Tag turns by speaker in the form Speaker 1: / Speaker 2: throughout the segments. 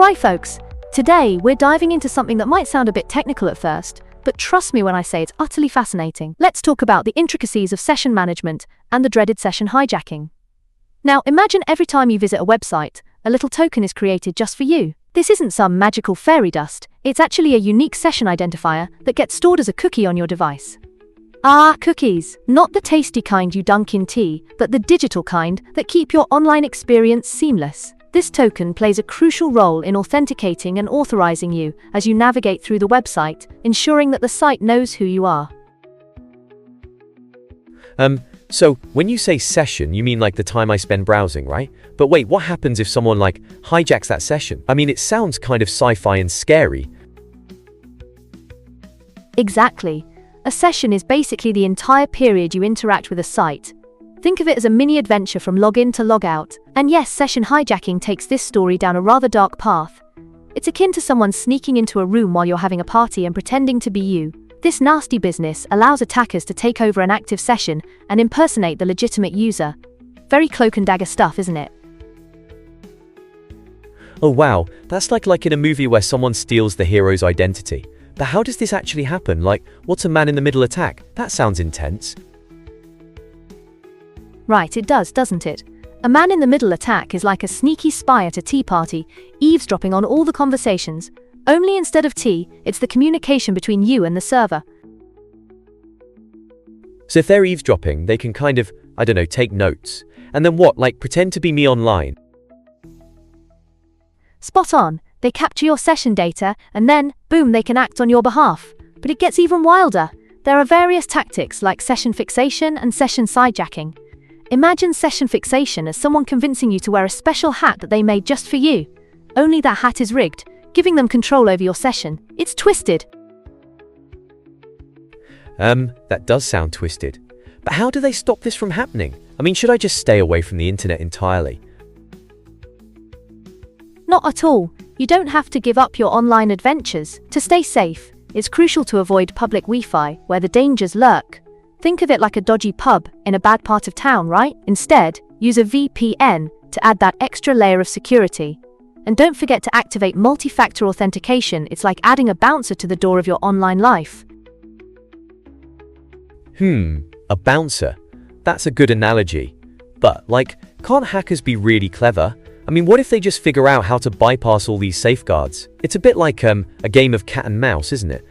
Speaker 1: Alright folks, today we're diving into something that might sound a bit technical at first, but trust me when I say it's utterly fascinating. Let's talk about the intricacies of session management and the dreaded session hijacking. Now imagine every time you visit a website, a little token is created just for you. This isn't some magical fairy dust, it's actually a unique session identifier that gets stored as a cookie on your device. Ah, cookies. Not the tasty kind you dunk in tea, but the digital kind that keep your online experience seamless. This token plays a crucial role in authenticating and authorizing you as you navigate through the website, ensuring that the site knows who you are.
Speaker 2: So when you say session, you mean like the time I spend browsing, right? But wait, what happens if someone hijacks that session? I mean, it sounds kind of sci-fi and scary.
Speaker 1: Exactly. A session is basically the entire period you interact with a site. Think of it as a mini adventure from login to logout. And yes, session hijacking takes this story down a rather dark path. It's akin to someone sneaking into a room while you're having a party and pretending to be you. This nasty business allows attackers to take over an active session and impersonate the legitimate user. Very cloak and dagger stuff, isn't it?
Speaker 2: Oh wow, that's like in a movie where someone steals the hero's identity. But how does this actually happen? What's a man-in-the-middle attack? That sounds intense.
Speaker 1: Right, it does, doesn't it? A man-in-the-middle attack is like a sneaky spy at a tea party, eavesdropping on all the conversations. Only instead of tea, it's the communication between you and the server.
Speaker 2: So if they're eavesdropping, they can take notes. And then what, pretend to be me online?
Speaker 1: Spot on. They capture your session data, and then, boom, they can act on your behalf. But it gets even wilder. There are various tactics like session fixation and session sidejacking. Imagine session fixation as someone convincing you to wear a special hat that they made just for you. Only that hat is rigged, giving them control over your session. It's twisted.
Speaker 2: That does sound twisted. But how do they stop this from happening? I mean, should I just stay away from the internet entirely?
Speaker 1: Not at all. You don't have to give up your online adventures. To stay safe, it's crucial to avoid public Wi-Fi, where the dangers lurk. Think of it like a dodgy pub in a bad part of town, right? Instead, use a VPN to add that extra layer of security. And don't forget to activate multi-factor authentication. It's like adding a bouncer to the door of your online life.
Speaker 2: A bouncer. That's a good analogy. But, can't hackers be really clever? I mean, what if they just figure out how to bypass all these safeguards? It's a bit like a game of cat and mouse, isn't it?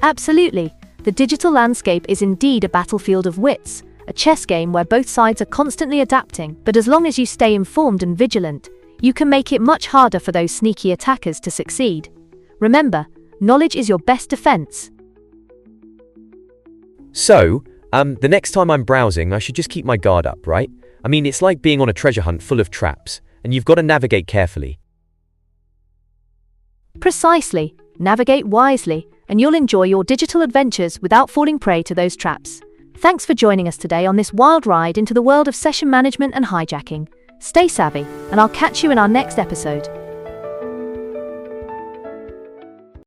Speaker 1: Absolutely. The digital landscape is indeed a battlefield of wits, a chess game where both sides are constantly adapting. But as long as you stay informed and vigilant, you can make it much harder for those sneaky attackers to succeed. Remember, knowledge is your best defense.
Speaker 2: So, the next time I'm browsing, I should just keep my guard up, right? I mean, it's like being on a treasure hunt full of traps, and you've got to navigate carefully.
Speaker 1: Precisely. Navigate wisely, and you'll enjoy your digital adventures without falling prey to those traps. Thanks for joining us today on this wild ride into the world of session management and hijacking. Stay savvy, and I'll catch you in our next episode.